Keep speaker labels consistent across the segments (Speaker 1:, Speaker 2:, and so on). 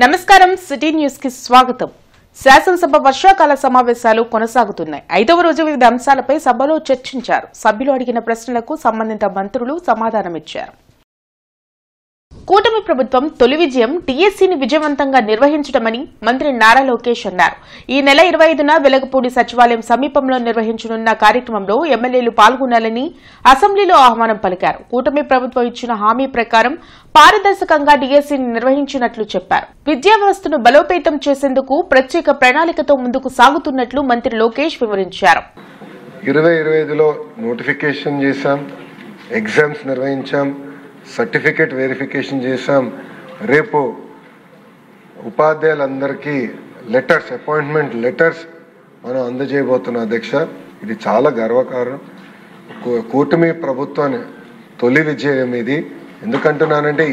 Speaker 1: నమస్కారం city news కి స్వాగతం. శాసనసభ వర్షాకాల సమావేశాలు కొనసాగుతున్నాయి. 5వ రోజు వివిధ అంశాలపై సభలో చర్చించారు. సభ్యులు అడిగిన ప్రశ్నలకు సంబంధిత మంత్రులు సమాధానమిచ్చారు. కూటమి ప్రభుత్వం తొలి విజయం టీఎస్సీని విజయవంతంగా నిర్వహించడమని మంత్రి నారా లోకేష్ అన్నారు. ఈ నెల 25న వెలగపూడి సచివాలయం సమీపంలో నిర్వహించనున్న కార్యక్రమంలో ఎమ్మెల్యేలు పాల్గొనాలని అసెంబ్లీలో ఆహ్వానం పలికారు. కూటమి ప్రభుత్వం ఇచ్చిన హామీ ప్రకారం పారదర్శకంగా టీఎస్సీని నిర్వహించినట్లు చెప్పారు. విద్యా వ్యవస్థను బలోపేతం చేసేందుకు ప్రత్యేక ప్రణాళికతో ముందుకు సాగుతున్నట్లు మంత్రి లోకేష్ వివరించారు.
Speaker 2: 2025లో నోటిఫికేషన్ చేశాం, ఎగ్జామ్స్ నిర్వహించాం, సర్టిఫికేట్ వెరిఫికేషన్ చేశాం. రేపు ఉపాధ్యాయులందరికీ లెటర్స్, అపాయింట్మెంట్ లెటర్స్ మనం అందజేయబోతున్నాం. అధ్యక్ష, ఇది చాలా గర్వకారణం. కూటమి ప్రభుత్వాన్ని తొలి విజయం ఇది. ఎందుకంటున్నానంటే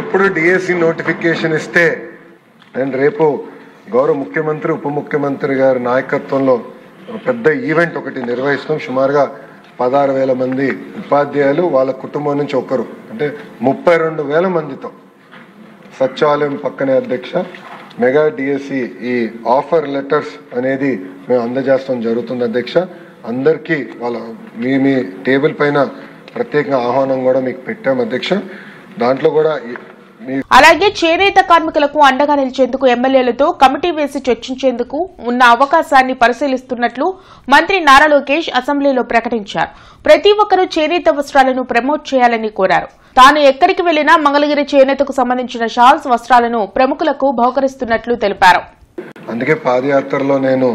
Speaker 2: ఎప్పుడు డిఎస్సి నోటిఫికేషన్ ఇస్తే నేను రేపు గౌరవ ముఖ్యమంత్రి ఉప ముఖ్యమంత్రి గారి నాయకత్వంలో పెద్ద ఈవెంట్ ఒకటి నిర్వహిస్తాం. సుమారుగా 16,000 మంది ఉపాధ్యాయులు వాళ్ళ కుటుంబం నుంచి ఒకరు, అంటే 32,000 మందితో సచివాలయం పక్కనే అధ్యక్ష మెగా డిఎస్సి ఈ ఆఫర్ లెటర్స్ అనేది మేము అందజేస్తాం జరుగుతుంది. అధ్యక్ష, అందరికీ వాళ్ళ మీ టేబుల్ పైన ప్రత్యేకంగా ఆహ్వానం కూడా మీకు పెట్టాం అధ్యక్ష. దాంట్లో కూడా
Speaker 1: అలాగే చేనేత కార్మికులకు అండగా నిలిచేందుకు ఎమ్మెల్యేలతో కమిటీ వేసి చర్చించేందుకు ఉన్న అవకాశాన్ని పరిశీలిస్తున్నట్లు మంత్రి నారా లోకేష్ అసెంబ్లీలో ప్రకటించారు. ప్రతి ఒక్కరూ చేనేత వస్త్రాలను ప్రమోట్ చేయాలని కోరారు. తాను ఎక్కడికి వెళ్లినా మంగళగిరి చేనేతకు సంబంధించిన షాల్స్, వస్త్రాలను ప్రముఖులకు బహుకరిస్తున్నట్లు తెలిపారు.
Speaker 2: అందుకే పాదయాత్రలో నేను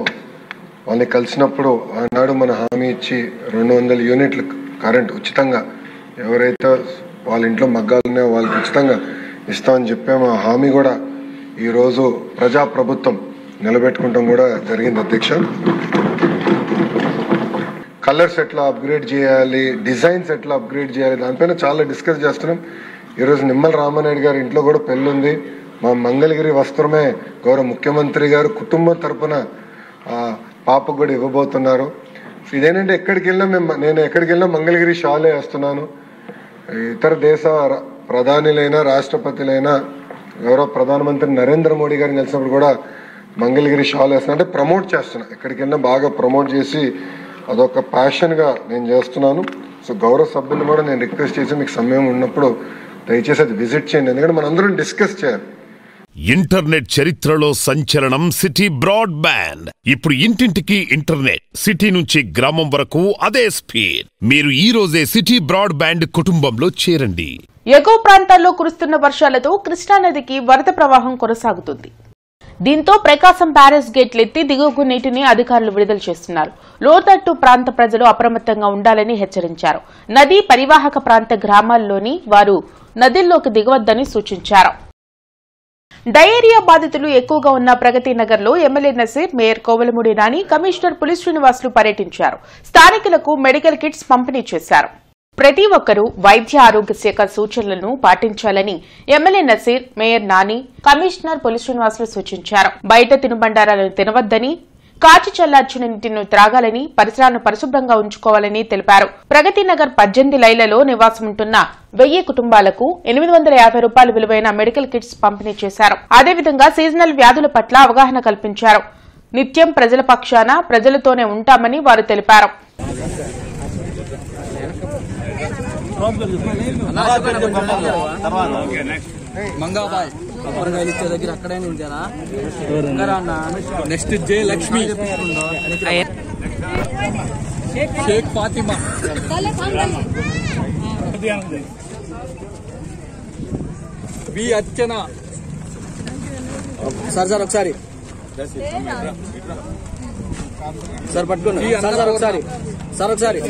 Speaker 2: వాళ్ళని కలిసినప్పుడు ఆనాడు మన హామీ ఇచ్చి 200 యూనిట్లు కరెంట్ ఉచితంగా ఎవరైతే వాళ్ళ ఇంట్లో మగ్గాలు ఉన్నాయో వాళ్ళకి ఉచితంగా ఇస్తామని చెప్పాము. ఆ హామీ కూడా ఈరోజు ప్రజాప్రభుత్వం నిలబెట్టుకుంటాం కూడా జరిగింది అధ్యక్ష. కలర్స్ ఎట్లా అప్గ్రేడ్ చేయాలి, డిజైన్స్ ఎట్లా అప్గ్రేడ్ చేయాలి, దానిపైన చాలా డిస్కస్ చేస్తున్నాం. ఈరోజు నిమ్మల రామానాయుడు గారి ఇంట్లో కూడా పెళ్ళి ఉంది. మా మంగళగిరి వస్త్రమే గౌరవ ముఖ్యమంత్రి గారు కుటుంబం తరఫున పాపకు కూడా ఇవ్వబోతున్నారు. ఇదేంటంటే నేను ఎక్కడికి వెళ్ళినా మంగళగిరి షాలే వేస్తున్నాను. ఇతర దేశ ప్రధానులైనా రాష్ట్రపతులైనా గౌరవ ప్రధానమంత్రి నరేంద్ర మోడీ గారిని కలిసినప్పుడు కూడా మంగళగిరి షాల్ వేస్తున్నా, అంటే ప్రమోట్ చేస్తున్నా. ఎక్కడికి వెళ్ళినా బాగా ప్రమోట్ చేసి అదొక ప్యాషన్గా నేను చేస్తున్నాను. సో గౌరవ సభ్యులు కూడా నేను రిక్వెస్ట్ చేసి మీకు సమయం ఉన్నప్పుడు దయచేసి అది విజిట్ చేయండి, ఎందుకంటే మనందరం డిస్కస్ చేయాలి.
Speaker 3: ఇంటర్నెట్ చరిత్రలో సంచలనం సిటీ బ్రాడ్బ్యాండ్. ఇప్పుడు ఇంటింటికి ఇంటర్నెట్, సిటీ నుంచి గ్రామం వరకు అదే స్పీడ్. మీరు ఈ రోజే సిటీ బ్రాడ్బ్యాండ్ కుటుంబంలో చేరండి.
Speaker 1: ఎగువ ప్రాంతాల్లో కురుస్తున్న వర్షాలతో కృష్ణానదికి వరద ప్రవాహం కొనసాగుతుంది. దీంతో ప్రకాశం బ్యారేజ్ గేట్లెత్తి దిగువకు నీటిని అధికారులు విడుదల చేస్తున్నారు. లోతట్టు ప్రాంత ప్రజలు అప్రమత్తంగా ఉండాలని హెచ్చరించారు. నదీ పరివాహక ప్రాంత గ్రామాల్లోని వారు నదిల్లోకి దిగవద్దని సూచించారు. డయేరియా బాధితులు ఎక్కువగా ఉన్న ప్రగతి నగర్ లో MLA Naseer, mayor Kovelamudi Nani, commissioner పులి శ్రీనివాసులు పర్యటించారు. స్థానికులకు మెడికల్ కిట్స్ పంపిణీ చేశారు. ప్రతి ఒక్కరూ వైద్య ఆరోగ్య శాఖ సూచనలను పాటించాలని MLA Naseer, mayor Nani, commissioner పులి శ్రీనివాసులు సూచించారు. బయట తినుబండారాలను తినవద్దని, కాచి చల్లార్చిన నీటిని త్రాగాలని, పరిసరాలను పరిశుభ్రంగా ఉంచుకోవాలని తెలిపారు. ప్రగతి నగర్ 18 లైలలో నివాసముంటున్న 1000 కుటుంబాలకు 850 రూపాయల విలువైన మెడికల్ కిట్స్ పంపిణీ చేశారు. అదేవిధంగా సీజనల్ వ్యాధుల పట్ల అవగాహన కల్పించారు. నిత్యం ప్రజల పక్షాన ప్రజలతోనే ఉంటామని వారు తెలిపారు.
Speaker 4: మంగాబాయ్ కొబ్బరికాయలు ఇచ్చే దగ్గర అక్కడే ఉంచారా? Next J Lakshmi, Shaik Fatima, B Archana. Sir ఒకసారి సార్ పట్టుకోండి సార్ ఒకసారి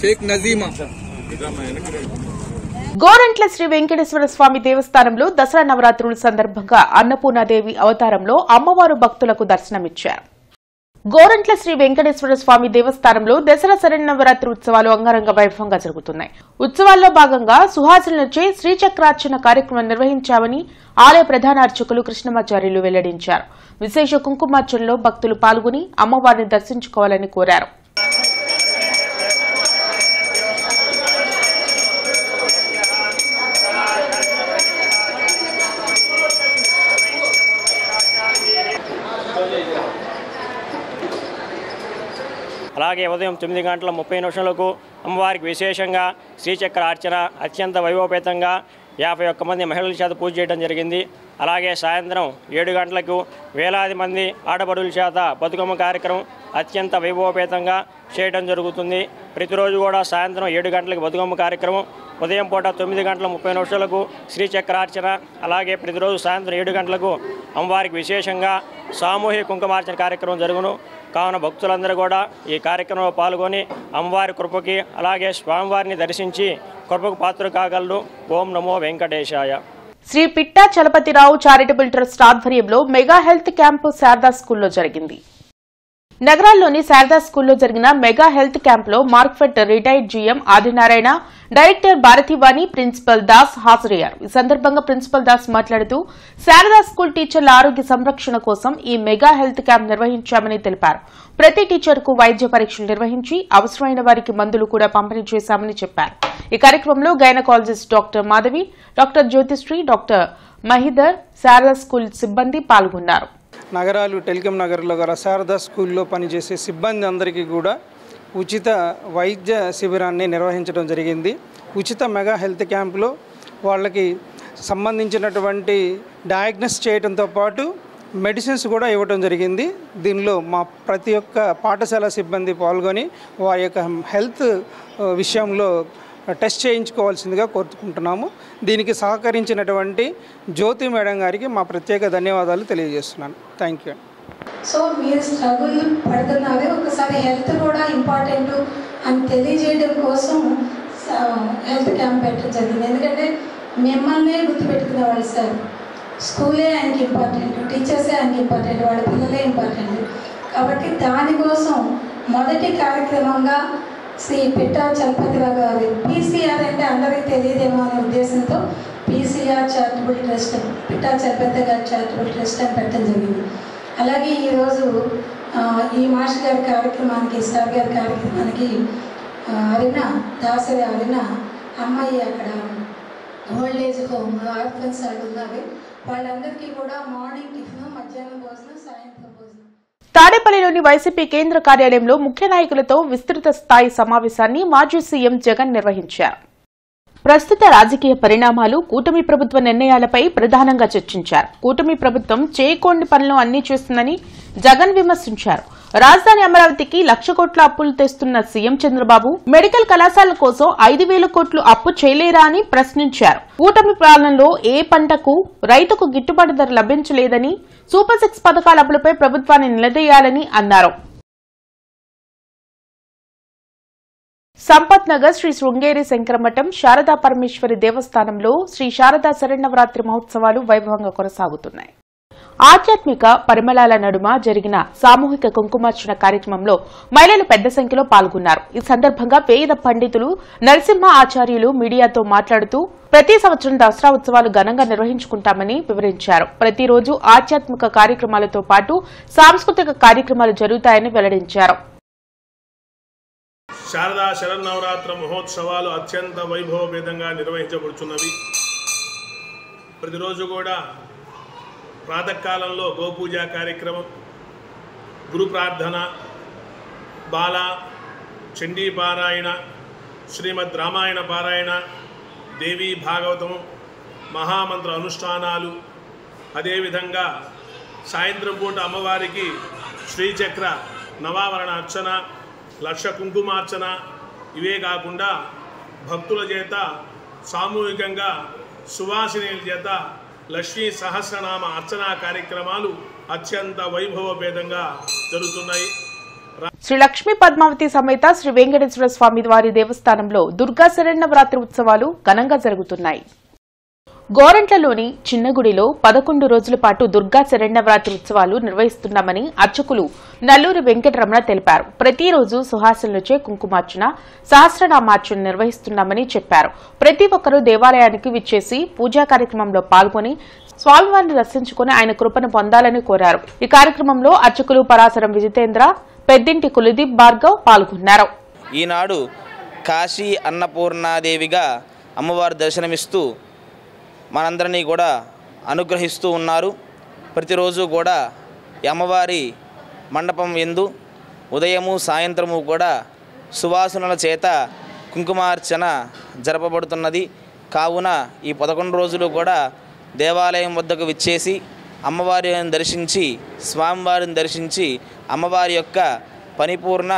Speaker 4: షేక్ నజీమా.
Speaker 1: గోరంట్ల శ్రీ వెంకటేశ్వర స్వామి దేవస్థానంలో దసరా నవరాత్రుల సందర్భంగా అన్నపూర్ణాదేవి అవతారంలో అమ్మవారు భక్తులకు దర్శనమిచ్చారు. గోరంట్ల శ్రీ వెంకటేశ్వర స్వామి దేవస్థానంలో దసరా శరన్నవరాత్రి ఉత్సవాలు అంగరంగ వైభవంగా జరుగుతున్నాయి. ఉత్సవాల్లో భాగంగా సుహాసులచే శ్రీచక్రార్చన కార్యక్రమం నిర్వహించామని ఆలయ ప్రధాన అర్చకులు కృష్ణమాచార్యులు వెల్లడించారు. విశేష కుంకుమార్చనలో భక్తులు పాల్గొని అమ్మవారిని దర్శించుకోవాలని కోరారు.
Speaker 5: అలాగే ఉదయం 9:30 అమ్మవారికి విశేషంగా శ్రీచక్ర అర్చన అత్యంత వైభవపేతంగా 51 మంది మహిళల చేత పూజ చేయడం జరిగింది. అలాగే సాయంత్రం 7 గంటలకు వేలాది మంది ఆడపడుల చేత బతుకమ్మ కార్యక్రమం అత్యంత వైభవపేతంగా చేయడం జరుగుతుంది. ప్రతిరోజు కూడా సాయంత్రం 7 గంటలకు బతుకమ్మ కార్యక్రమం, ఉదయం పూట 9:30 శ్రీచక్రార్చన, అలాగే ప్రతిరోజు సాయంత్రం 7 గంటలకు అమ్మవారికి విశేషంగా సామూహిక కుంకుమార్చన కార్యక్రమం జరుగును. కావున భక్తులందరూ కూడా ఈ కార్యక్రమంలో పాల్గొని అమ్మవారి కృపకి అలాగే స్వామివారిని దర్శించి కృపకు పాత్ర కాగలరు. ఓం నమో వెంకటేశాయ.
Speaker 1: శ్రీ పిట్టా చలపతిరావు చారిటబుల్ ట్రస్ట్ ఆధ్వర్యంలో మెగా హెల్త్ క్యాంపు శారదా స్కూల్లో జరిగింది. నగరాల్లోని శారదా స్కూల్లో జరిగిన మెగా హెల్త్ క్యాంపులో Markfed retired GM Adinarayana, director Bharativani, principal Das హాజరయ్యారు. ఈ సందర్భంగా ప్రిన్సిపల్ దాస్ మాట్లాడుతూ శారదా స్కూల్ టీచర్ల ఆరోగ్య సంరక్షణ కోసం ఈ మెగా హెల్త్ క్యాంప్ నిర్వహించామని తెలిపారు. ప్రతి టీచర్కు వైద్య పరీక్షలు నిర్వహించి అవసరమైన వారికి మందులు కూడా పంపిణీ చేశామని చెప్పారు. ఈ కార్యక్రమంలో gynaecologist doctor Madhavi, doctor Jyothisri, doctor Mahidhar, Sharada school సిబ్బంది పాల్గొన్నారు.
Speaker 6: నగరాలు టెలికాం నగర్లో గల శారదా స్కూల్లో పనిచేసే సిబ్బంది అందరికీ కూడా ఉచిత వైద్య శిబిరాన్ని నిర్వహించడం జరిగింది. ఉచిత మెగా హెల్త్ క్యాంపులో వాళ్ళకి సంబంధించినటువంటి డయాగ్నోస్ చేయడంతో పాటు మెడిసిన్స్ కూడా ఇవ్వడం జరిగింది. దీనిలో మా ప్రతి ఒక్క పాఠశాల సిబ్బంది పాల్గొని వారి యొక్క హెల్త్ విషయంలో టెస్ట్ చేయించుకోవాల్సిందిగా కోరుకుంటున్నాము. దీనికి సహకరించినటువంటి జ్యోతి మేడం గారికి మా ప్రత్యేక ధన్యవాదాలు తెలియజేస్తున్నాను. Thank you.
Speaker 7: సో మీరు స్ట్రగుల్ పడుతున్నారు, ఒకసారి హెల్త్ కూడా ఇంపార్టెంట్ అని తెలియజేయడం కోసం హెల్త్ క్యాంప్ పెట్టడం జరిగింది. ఎందుకంటే మిమ్మల్నే గుర్తుపెట్టుకునేవాళ్ళు సార్. స్కూలే ఆయనకి ఇంపార్టెంట్, టీచర్సే ఆయనకి ఇంపార్టెంట్, వాళ్ళ పిల్లలే ఇంపార్టెంట్. కాబట్టి దానికోసం మొదటి కార్యక్రమంగా శ్రీ పిట్టా చలపతిరావు గారి పీసీఆర్ అంటే అందరికీ తెలియదేమో అనే ఉద్దేశంతో PCR charitable trust, Pitta Chalapathi గారి చారిటబుల్ ట్రస్ట్ అని పెట్టడం జరిగింది. అలాగే ఈరోజు ఈ మాస్టర్ గారి కార్యక్రమానికి, సార్ గారి కార్యక్రమానికి అరిన దాసరి అరిన అమ్మాయి అక్కడ ఓల్డ్ ఏజ్ హోమ్ ఆర్ఫన్స్ ఉన్నారు. వాళ్ళందరికీ కూడా మార్నింగ్ టిఫిన్, మధ్యాహ్నం భోజనం, సాయంత్రం భోజనం.
Speaker 1: తాడేపల్లిలోని వైసీపీ కేంద్ర కార్యాలయంలో ముఖ్య నాయకులతో విస్తృత స్థాయి సమావేశాన్ని మాజీ సీఎం జగన్ నిర్వహించారు. ప్రస్తుత రాజకీయ పరిణామాలు, కూటమి ప్రభుత్వ నిర్ణయాలపై ప్రధానంగా చర్చించారు. కూటమి ప్రభుత్వం చేయకోని పనులు అన్నీ చేస్తుందని జగన్ విమర్శించారు. రాజధాని అమరావతికి 1,00,000 కోట్ల అప్పులు తెస్తున్న సీఎం చంద్రబాబు మెడికల్ కళాశాల కోసం 5,000 కోట్లు అప్పు చేయలేరా అని ప్రశ్నించారు. కూటమి పాలనలో ఏ పంటకు రైతుకు గిట్టుబాటు ధర లభించలేదని, సూపర్ 6 పథకాల అమలుపై ప్రభుత్వాన్ని నిలదీయాలని అన్నారు. సంపత్ నగర్ శ్రీ శృంగేరి శంకరమఠం శారదా పరమేశ్వరి దేవస్థానంలో శ్రీ శారదా శరన్నవరాత్రి మహోత్సవాలు వైభవంగా కొనసాగుతున్నాయి. ఆధ్యాత్మిక పరిమళాల నడుమ జరిగిన సామూహిక కుంకుమార్చన కార్యక్రమంలో మహిళలు పెద్ద సంఖ్యలో పాల్గొన్నారు. ఈ సందర్భంగా వేద పండితులు నరసింహ ఆచార్యులు మీడియాతో మాట్లాడుతూ ప్రతి సంవత్సరం దసరా ఉత్సవాలు ఘనంగా నిర్వహించుకుంటామని వివరించారు. ప్రతిరోజు ఆధ్యాత్మిక కార్యక్రమాలతో పాటు సాంస్కృతిక కార్యక్రమాలు జరుగుతాయని వెల్లడించారు.
Speaker 8: శారదా శరన్నవరాత్రి మహోత్సవాలు అత్యంత వైభవపేతంగా నిర్వహించబడుతున్నవి. ప్రతిరోజు కూడా ప్రాతకాలంలో గోపూజ కార్యక్రమం, గురు ప్రార్థన, బాల చండీ పారాయణ, శ్రీమద్ రామాయణ పారాయణ, దేవీ భాగవతము, మహామంత్ర అనుష్ఠానాలు, అదేవిధంగా సాయంత్రం పూట అమ్మవారికి శ్రీచక్ర నవావరణ అర్చన, 1,00,000 కుంకుమార్చన, ఇవే కాకుండా భక్తుల చేత సామూహికంగా సువాసినీల చేత లక్ష్మీ సహస్రనామ అర్చనా కార్యక్రమాలు అత్యంత వైభవపేతంగా జరుగుతున్నాయి.
Speaker 1: శ్రీ లక్ష్మీ పద్మావతి సమేత శ్రీ వెంకటేశ్వర స్వామి వారి దేవస్థానంలో దుర్గా శరన్నవరాత్రి ఉత్సవాలు ఘనంగా జరుగుతున్నాయి. గోరంట్లలోని చిన్నగుడిలో 11 రోజుల పాటు దుర్గా శరన్నవరాత్రి ఉత్సవాలు నిర్వహిస్తున్నామని అర్చకులు నల్లూరి వెంకటరమణ తెలిపారు. ప్రతిరోజు సుహాసులచే కుంకుమార్చన, సహస్రనామార్చన నిర్వహిస్తున్నామని చెప్పారు. ప్రతి ఒక్కరూ దేవాలయానికి విచ్చేసి పూజా కార్యక్రమంలో పాల్గొని స్వామివారిని దర్శించుకుని ఆయన కృపను పొందాలని కోరారు. ఈ కార్యక్రమంలో అర్చకులు పరాశరం విజితేంద్ర, పెద్దింటి కులదీప్ భార్గవ్ పాల్గొన్నారు.
Speaker 9: ఈనాడు కాశీ అన్నపూర్ణాదేవిగా అమ్మవారు దర్శనమిస్తూ మనందరినీ కూడా అనుగ్రహిస్తూ ఉన్నారు. ప్రతిరోజు కూడా అమ్మవారి మండపం యందు ఉదయము సాయంత్రము కూడా సువాసనల చేత కుంకుమార్చన జరపబడుతున్నది. కావున ఈ 11 రోజులు కూడా దేవాలయం వద్దకు విచ్చేసి అమ్మవారిని దర్శించి స్వామివారిని దర్శించి అమ్మవారి యొక్క పరిపూర్ణ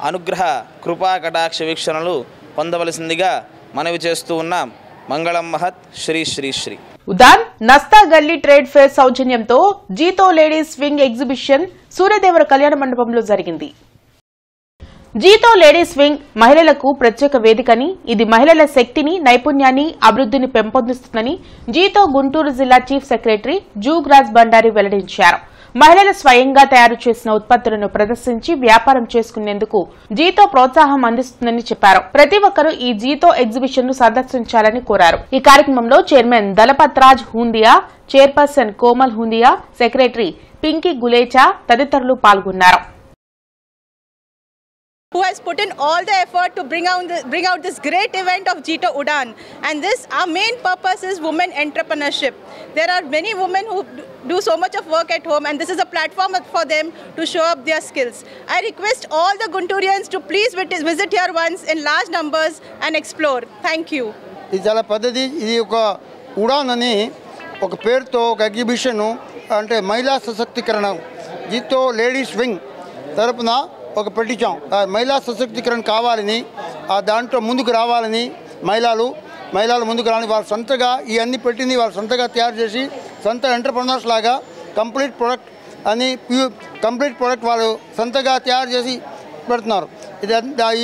Speaker 9: అనుగ్రహ కృపా కటాక్ష వీక్షణలు పొందవలసిందిగా మనవి చేస్తూ ఉన్నాం. మంగళం మహత్. శ్రీ శ్రీ శ్రీ.
Speaker 1: ఉదాన్ నస్తా గల్లీ ట్రేడ్ ఫేర్ సౌజన్యంతో జీతో లేడీస్ స్వింగ్ ఎగ్జిబిషన్ సూర్యదేవర కళ్యాణ మండపంలో జరిగింది. జీతో లేడీస్ వింగ్ మహిళలకు ప్రత్యేక వేదికని, ఇది మహిళల శక్తిని, నైపుణ్యాన్ని, అభివృద్ధిని పెంపొందిస్తుందని జీతో గుంటూరు జిల్లా చీఫ్ సెక్రటరీ జూగ్రాజ్ బండారి వెల్లడించారు. మహిళలు స్వయంగా తయారు చేసిన ఉత్పత్తులను ప్రదర్శించి వ్యాపారం చేసుకునేందుకు జీతో ప్రోత్సాహం అందిస్తుందని చెప్పారు. ప్రతి ఒక్కరూ ఈ జీతో ఎగ్జిబిషన్ ను సందర్శించాలని కోరారు. ఈ కార్యక్రమంలో chairman Dalpat Raj Hundia, chairperson Komal Hundia, secretary Pinky Gulecha తదితరులు పాల్గొన్నారు.
Speaker 10: Who has put in all the effort to bring out this great event of Jito Udan, and this our main purpose is women entrepreneurship. There are many women who do so much of work at home, and this is a platform for them to show up their skills. I request all the Gunturians to please visit here once in large numbers and explore. Thank you.
Speaker 11: ఇది చాలా పద్ధతి. ఇది ఒక ఉడాన్ అని ఒక పేరుతో ఒక exhibition, అంటే మహిళా సశక్తీకరణ జీతో లేడీస్ వింగ్ తరపున ఒక పెట్టించాం. మహిళా సశక్తీకరణ కావాలని, దాంట్లో ముందుకు రావాలని, మహిళలు ముందుకు రాని వాళ్ళు సొంతగా ఇవన్నీ పెట్టింది వాళ్ళు సొంతగా తయారు చేసి సొంత ఎంటర్ప్రెనర్స్ లాగా కంప్లీట్ ప్రోడక్ట్ వాళ్ళు సొంతగా తయారు చేసి పెడుతున్నారు. ఇది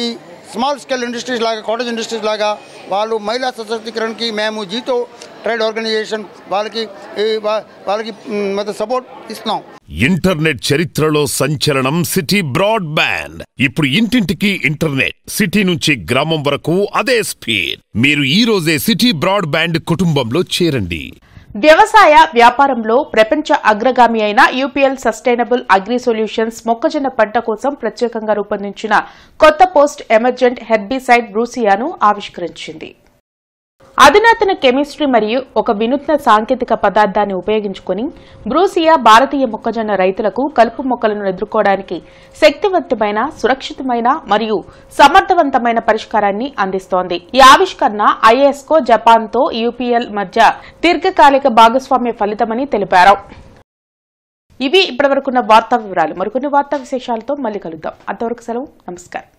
Speaker 11: ఈ స్మాల్ స్కేల్ ఇండస్ట్రీస్ లాగా, కాటేజ్ ఇండస్ట్రీస్ లాగా వాళ్ళు మహిళా సశక్తీకరణకి మేము జీతో ట్రేడ్ ఆర్గనైజేషన్ వాళ్ళకి సపోర్ట్ ఇస్తున్నాం.
Speaker 3: ఇంటర్నెట్ చరిత్రలో సంచలనం సిటీ బ్రాడ్బ్యాండ్. ఇప్పుడు ఇంటింటికి ఇంటర్నెట్, సిటీ నుంచి గ్రామం వరకు అదే స్పీడ్. మీరు ఈ రోజే సిటీ బ్రాడ్బ్యాండ్ కుటుంబంలో చేరండి.
Speaker 1: వ్యవసాయ వ్యాపారంలో ప్రపంచ అగ్రగామి అయిన యూపీఎల్ సస్టైనబుల్ అగ్రి సొల్యూషన్స్ మొక్కజొన్న పంట కోసం ప్రత్యేకంగా రూపొందించిన కొత్త పోస్ట్ ఎమర్జెంట్ హెర్బిసైడ్ బ్రూసియాను ఆవిష్కరించింది. అధునాతన కెమిస్ట్రీ మరియు ఒక వినూత్న సాంకేతిక పదార్థాన్ని ఉపయోగించుకుని బ్రూసియా భారతీయ మొక్కజొన్న రైతులకు కలుపు మొక్కలను ఎదుర్కోవడానికి శక్తివంతమైన, సురక్షితమైన మరియు సమర్థవంతమైన పరిష్కారాన్ని అందిస్తోంది. ఈ ఆవిష్కరణ ఐఎస్కో, జపాన్తో యూపీఎల్ మధ్య దీర్ఘకాలిక భాగస్వామ్య ఫలితమని తెలిపారు. ఇవి ఇప్పటివరకున్న వార్తా వివరాలు. మరికొన్ని వార్తా విశేషాలతో మళ్లీ కలుద్దాం. అంతవరకు సెలవు. నమస్కారం.